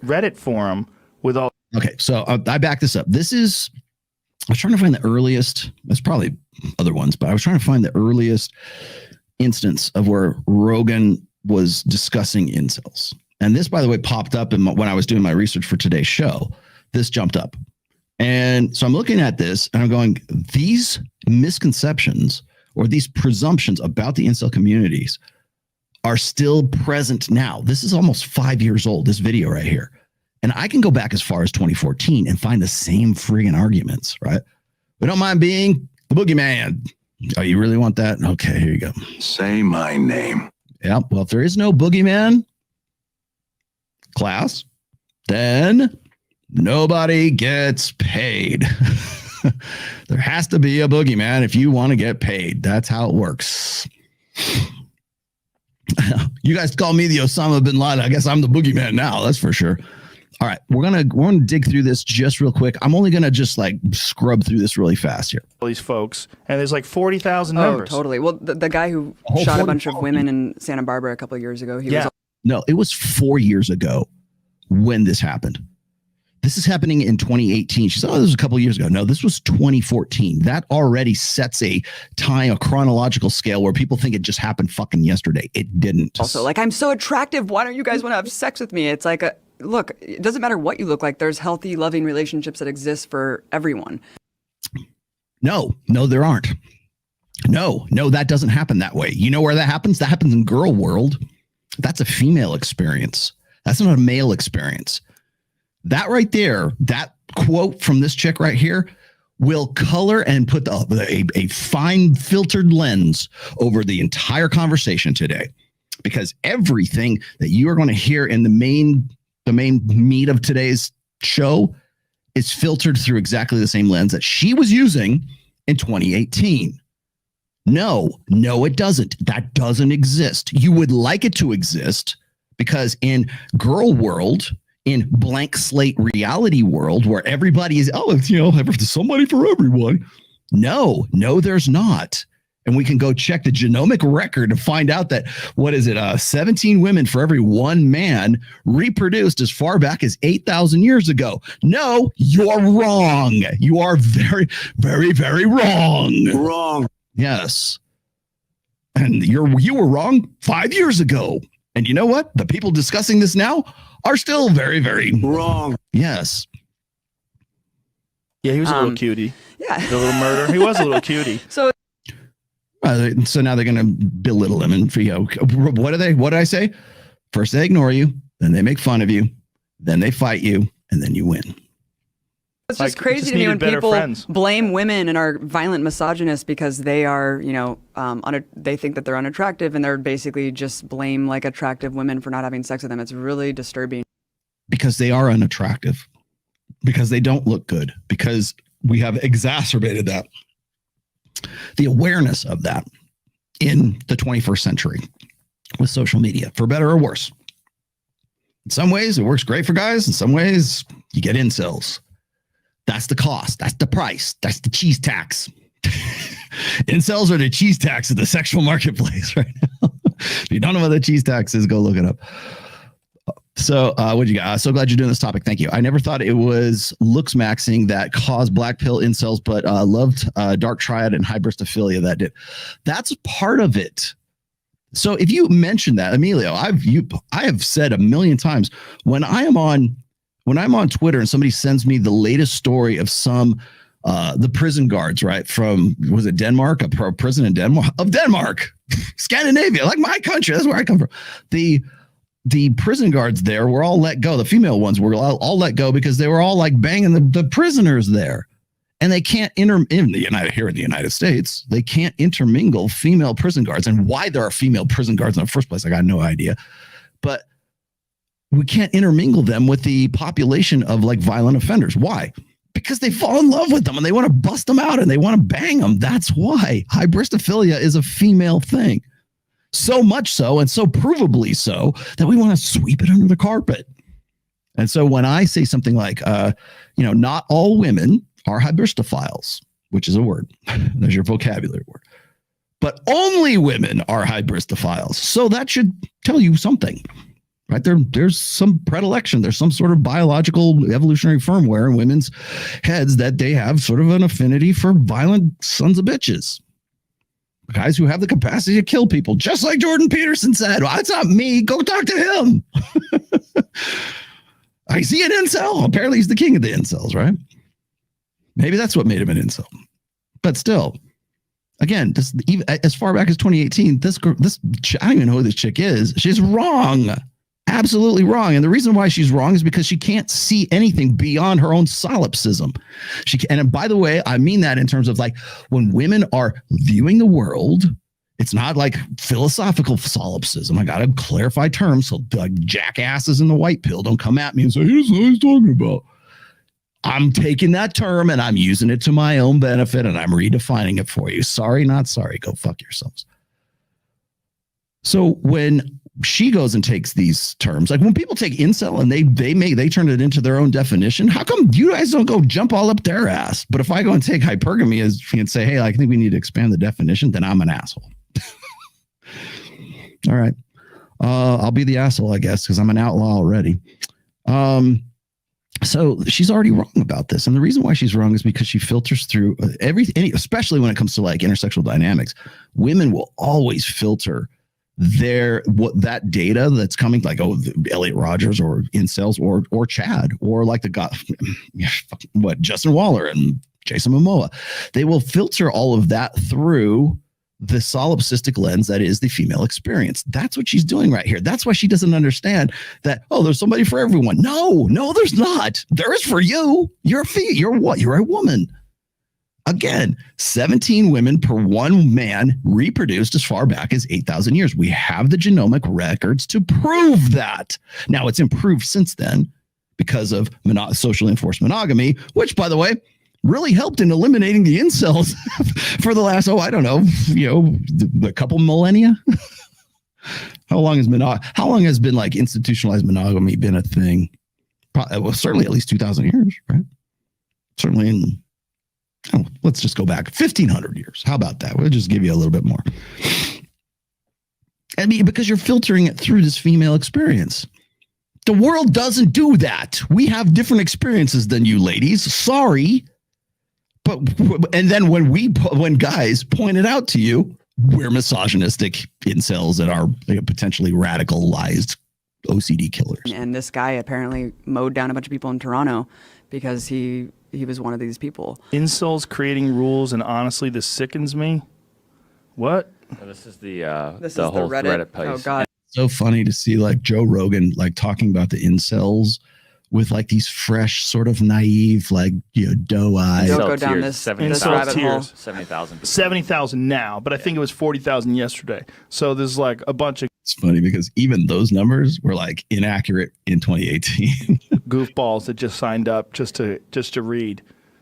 Reddit forum with all. Okay, so I back this up. I was trying to find the earliest. There's probably other ones, but I was trying to find the earliest instance of where Rogan was discussing incels. And this, by the way, popped up when I was doing my research for today's show. This jumped up. And so I'm looking at this and I'm going, these misconceptions or these presumptions about the incel communities are still present now. This is almost 5 years old, this video right here. And I can go back as far as 2014 and find the same friggin' arguments, right? We don't mind being the boogeyman. Oh, you really want that? Okay, here you go. Say my name. Yeah, well, if there is no boogeyman class, then nobody gets paid. There has to be a boogeyman if you want to get paid. That's how it works. You guys call me the Osama bin Laden. I guess I'm the boogeyman now. That's for sure. All right, we're gonna dig through this just real quick. I'm only gonna just like scrub through this really fast here. All these folks, and there's like 40,000 members. Oh, totally. Well, the guy who shot a bunch of women in Santa Barbara a couple of years ago. No, it was 4 years ago when this happened. This is happening in 2018. She said, oh, this was a couple of years ago. No, this was 2014. That already sets a chronological scale where people think it just happened fucking yesterday. It didn't. Also, like, I'm so attractive. Why don't you guys want to have sex with me? It's like, look, it doesn't matter what you look like. There's healthy, loving relationships that exist for everyone. No, there aren't. No, that doesn't happen that way. You know where that happens? That happens in girl world. That's a female experience. That's not a male experience. That right there, that quote from this chick right here will color and put a fine filtered lens over the entire conversation today, because everything that you are going to hear in the main meat of today's show is filtered through exactly the same lens that she was using in 2018. No, it doesn't. That doesn't exist. You would like it to exist because in girl world, in blank slate reality world where everybody is, there's somebody for everyone. No, there's not. And we can go check the genomic record to find out that, 17 women for every one man reproduced as far back as 8,000 years ago. No, you're wrong. You are very, very, very wrong. Wrong. Yes. And you were wrong 5 years ago. And you know what? The people discussing this now are still very, very wrong. Yes. Yeah, he was a little cutie. Yeah. The little murderer. He was a little cutie. So now they're going to belittle him. And what did I say? First they ignore you, then they make fun of you, then they fight you, and then you win. It's just crazy to me when people blame women and are violent misogynists because they are, they think that they're unattractive, and they're basically just blame like attractive women for not having sex with them. It's really disturbing. Because they are unattractive, because they don't look good, because we have exacerbated that, the awareness of that in the 21st century with social media, for better or worse. In some ways, it works great for guys. In some ways, you get incels. That's the cost. That's the price. That's the cheese tax. Incels are the cheese tax of the sexual marketplace right now. If you don't know what the cheese tax is, go look it up. So what you got? So glad you're doing this topic. Thank you. I never thought it was looks maxing that caused black pill incels, but loved dark triad and hybristophilia that did. That's part of it. So if you mention that, Emilio, I have said a million times when I'm on Twitter and somebody sends me the latest story of the prison guards, right? From, was it Denmark? A prison in Denmark, Scandinavia, like my country. That's where I come from. The prison guards there were all let go. The female ones were all let go because they were all like banging the prisoners there. And they can't here in the United States, they can't intermingle female prison guards. And why there are female prison guards in the first place, I got no idea. But we can't intermingle them with the population of like violent offenders. Why? Because they fall in love with them and they want to bust them out and they want to bang them. That's why hybristophilia is a female thing. So much so, and so provably so, that we want to sweep it under the carpet. And so when I say something like, not all women are hybristophiles, which is a word. There's your vocabulary word. But only women are hybristophiles. So that should tell you something. right? There's some predilection. There's some sort of biological evolutionary firmware in women's heads that they have sort of an affinity for violent sons of bitches. Guys who have the capacity to kill people, just like Jordan Peterson said. Well, it's not me. Go talk to him. I see an incel. Apparently he's the king of the incels, right? Maybe that's what made him an incel. But still, again, even as far back as 2018, I don't even know who this chick is. She's wrong. Absolutely wrong. And the reason why she's wrong is because she can't see anything beyond her own solipsism. And by the way, I mean that in terms of like when women are viewing the world, it's not like philosophical solipsism. I got to clarify terms so like jackasses in the white pill don't come at me and say, here's what he's talking about. I'm taking that term and I'm using it to my own benefit and I'm redefining it for you. Sorry, not sorry. Go fuck yourselves. So when she goes and takes these terms, like when people take incel and they turn it into their own definition, how come you guys don't go jump all up their ass? But if I go and take hypergamy and say, hey, I think we need to expand the definition, then I'm an asshole. All right. I'll be the asshole, I guess, because I'm an outlaw already. So she's already wrong about this. And the reason why she's wrong is because she filters through everything, especially when it comes to like intersexual dynamics. Women will always filter that data that's coming, like, oh, Elliot Rogers or incels or Chad or like the guy, Justin Waller and Jason Momoa. They will filter all of that through the solipsistic lens that is the female experience. That's what she's doing right here. That's why she doesn't understand that, oh, there's somebody for everyone. No, there's not. There is for you. You're what? You're a woman. Again, 17 women per one man reproduced as far back as 8,000 years. We have the genomic records to prove that. Now, it's improved since then because of socially enforced monogamy, which, by the way, really helped in eliminating the incels for the last, a couple millennia. How long has been like institutionalized monogamy been a thing? Certainly at least 2,000 years, right? Certainly let's just go back 1,500 years. How about that? We'll just give you a little bit more. I mean, because you're filtering it through this female experience. The world doesn't do that. We have different experiences than you ladies. Sorry. And then when guys point it out to you, we're misogynistic incels that are potentially radicalized OCD killers. And this guy apparently mowed down a bunch of people in Toronto because he was one of these people. Incels creating rules, and honestly, this sickens me. What? No, this is the whole Reddit post. Oh God! So funny to see like Joe Rogan like talking about the incels with like these fresh, sort of naive, like, doe eyes. Don't go down this rabbit hole. 70,000. 70,000 now, but I think it was 40,000 yesterday. So there's like a bunch of It's funny because even those numbers were like inaccurate in 2018. goofballs that just signed up just to read,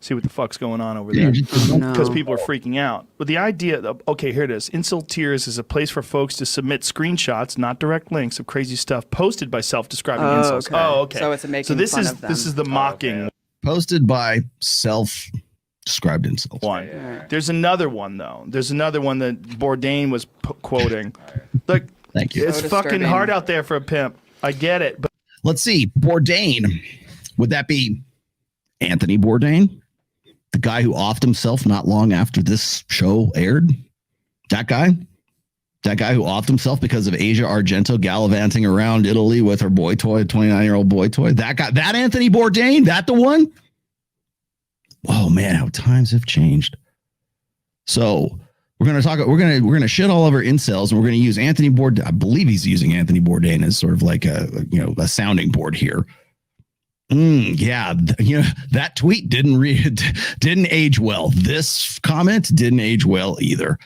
see what the fuck's going on over there, because people are freaking out. But the idea of, okay, here it is. Incel Tears is a place for folks to submit screenshots, not direct links, of crazy stuff posted by self-describing incels. Okay. Oh, okay. So it's making fun of them. This is the mocking Posted by self-described incels. one. Yeah. There's another one though. There's another one that Bourdain was quoting. Look, thank you. It's so fucking disturbing. hard out there for a pimp. I get it, but Let's see. Bourdain. Would that be Anthony Bourdain? The guy who offed himself not long after this show aired? That guy? That guy who offed himself because of Asia Argento gallivanting around Italy with her boy toy, 29-year-old boy toy? That guy? That Anthony Bourdain? That the one? Oh man, how times have changed. So we're gonna shit all over incels, and we're gonna use Anthony Bourdain. I believe he's using Anthony Bourdain as sort of like a sounding board here. That tweet didn't age well. This comment didn't age well either.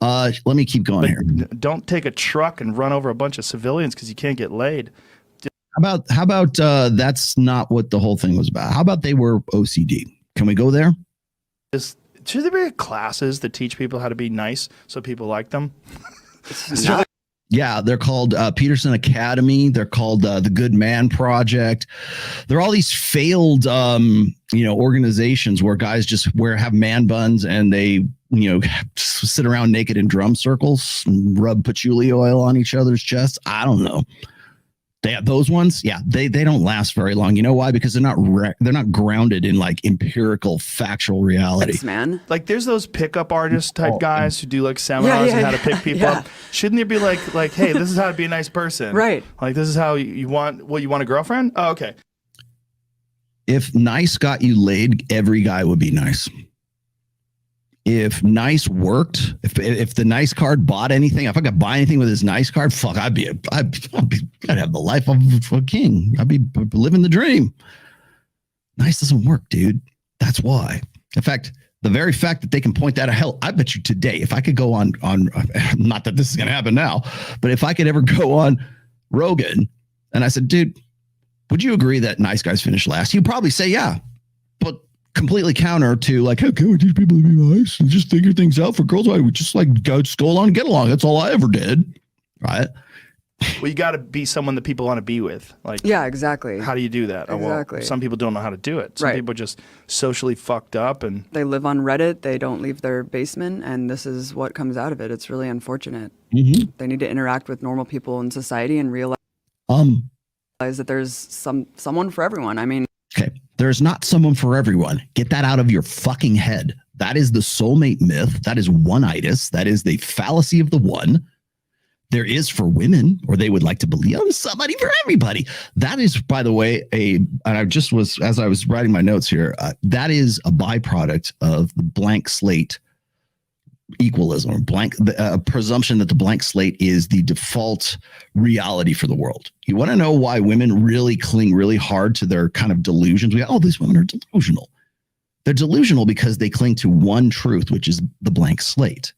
Let me keep going here. don't take a truck and run over a bunch of civilians because you can't get laid. How about that's not what the whole thing was about. How about they were OCD? Can we go there? Should there be classes that teach people how to be nice so people like them? Yeah, they're called Peterson Academy. They're called the Good Man Project. They're all these failed, organizations where guys just have man buns and they, sit around naked in drum circles, and rub patchouli oil on each other's chests. I don't know. Those ones, yeah, they don't last very long. You know why? Because they're not grounded in like empirical, factual reality. Thanks, man. Like there's those pickup artist type guys who do like seminars on how to pick people up. Shouldn't there be like, hey, this is how to be a nice person, right? Like this is how you want a girlfriend. Oh, okay. If nice got you laid, every guy would be nice. If nice worked, if the nice card bought anything, if I could buy anything with his nice card, fuck, I'd have the life of a king. I'd be living the dream. Nice doesn't work, dude. That's why. In fact, the very fact that they can point that out, hell, I bet you today, if I could go on, not that this is going to happen now, but if I could ever go on Rogan and I said, dude, would you agree that nice guys finish last? He'd probably say, yeah, but completely counter to like, how can we teach people to be nice and just figure things out for girls? Why we just like go along and get along. That's all I ever did. Right. Well, you got to be someone that people want to be with. Like, yeah, exactly. How do you do that? Exactly. Well, some people don't know how to do it. Some people are just socially fucked up and they live on Reddit. They don't leave their basement, and this is what comes out of it. It's really unfortunate. Mm-hmm. They need to interact with normal people in society and realize that there's someone for everyone. I mean, okay, there's not someone for everyone. Get that out of your fucking head. That is the soulmate myth. That is one-itis. That is the fallacy of the one. There is for women, or they would like to believe, oh, there's somebody for everybody. That is, by the way, and I just was, as I was writing my notes here, that is a byproduct of the blank slate equalism, or presumption that the blank slate is the default reality for the world. You want to know why women really cling really hard to their kind of delusions? We go, oh, these women are delusional. They're delusional because they cling to one truth, which is the blank slate.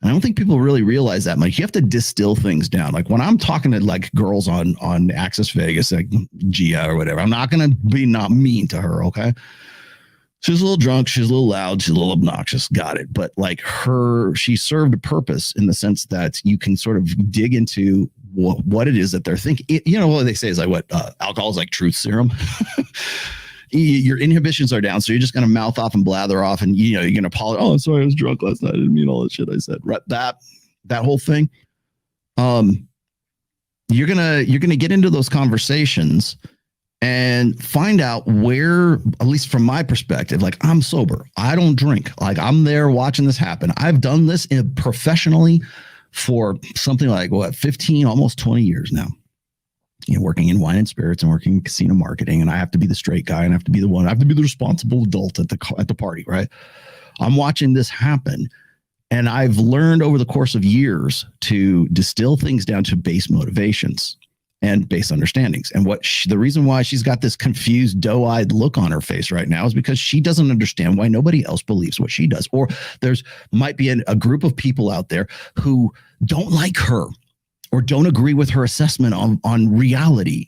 And I don't think people really realize that much. You have to distill things down. Like when I'm talking to like girls on Access Vegas, like Gia or whatever, I'm not going to be not mean to her. Okay. She's a little drunk. She's a little loud. She's a little obnoxious. Got it. But like she served a purpose in the sense that you can sort of dig into what it is that they're thinking. You know, what they say is like what alcohol is like truth serum. Your inhibitions are down, so you're just going to mouth off and blather off, and you're going to apologize. Oh, I'm sorry, I was drunk last night. I didn't mean all that shit I said. That whole thing. You're gonna get into those conversations and find out where, at least from my perspective, like I'm sober, I don't drink. Like I'm there watching this happen. I've done this professionally for something like 15, almost 20 years now. Working in wine and spirits and working in casino marketing, and I have to be the straight guy and I have to be the one. I have to be the responsible adult at the party, right? I'm watching this happen, and I've learned over the course of years to distill things down to base motivations and base understandings. And the reason why she's got this confused, doe-eyed look on her face right now is because she doesn't understand why nobody else believes what she does, or there's might be a group of people out there who don't like her or don't agree with her assessment on reality.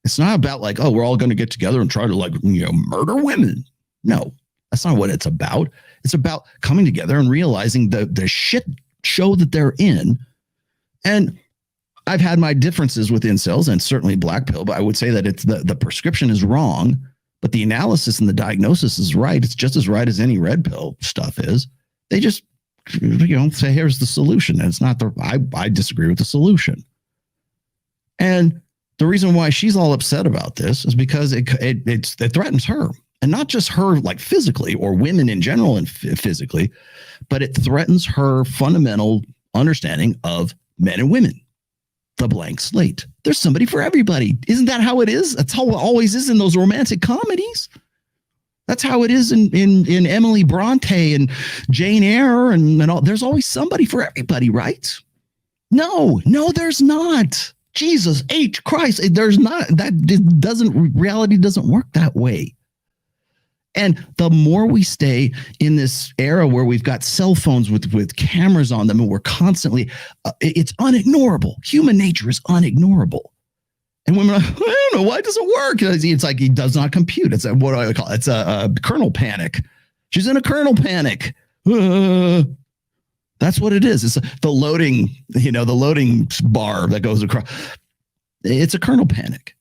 It's not about like, oh, we're all going to get together and try to murder women. No, that's not what it's about. It's about coming together and realizing the shit show that they're in. And I've had my differences with incels and certainly black pill, but I would say that it's the prescription is wrong, but the analysis and the diagnosis is right. It's just as right as any red pill stuff is. They just say, here's the solution. And it's not I disagree with the solution. And the reason why she's all upset about this is because it threatens her, and not just her like physically or women in general and physically, but it threatens her fundamental understanding of men and women. The blank slate. There's somebody for everybody. Isn't that how it is? That's how it always is in those romantic comedies. That's how it is in Emily Bronte and Jane Eyre and all. There's always somebody for everybody, right? No, there's not. Jesus H. Christ, there's not. Reality doesn't work that way. And the more we stay in this era where we've got cell phones with cameras on them and we're constantly, it's unignorable. Human nature is unignorable. And women are like, I don't know why it doesn't work. It's like it does not compute. It's what do I call it? It's a kernel panic. She's in a kernel panic. That's what it is. It's the loading bar that goes across. It's a kernel panic.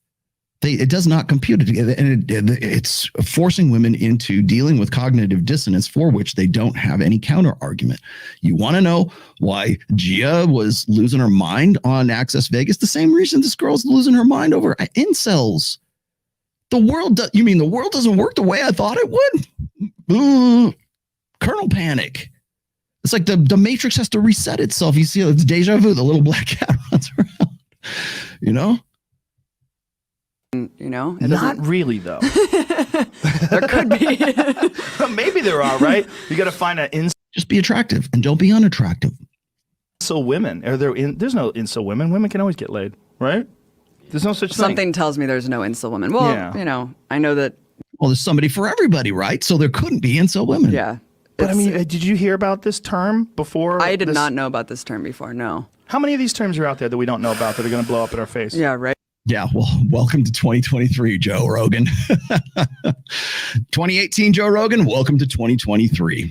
It does not compute it together, and it's forcing women into dealing with cognitive dissonance for which they don't have any counter argument. You want to know why Gia was losing her mind on Access Vegas? The same reason this girl's losing her mind over incels. You mean the world doesn't work the way I thought it would? Kernel panic. It's like the Matrix has to reset itself. You see, it's deja vu. The little black cat runs around. You know. Not really though. There could be. Maybe there are, right? You got to find just be attractive and don't be unattractive. Incel women. There's no incel women. Women can always get laid, right? There's no such thing. Something tells me there's no incel women. Well, I know that. Well, there's somebody for everybody, right? So there couldn't be incel women. Yeah. But I mean, did you hear about this term before? I did not know about this term before. No. How many of these terms are out there that we don't know about that are going to blow up in our face? Yeah, right. Yeah, well, welcome to 2023, Joe Rogan. 2018, Joe Rogan, welcome to 2023.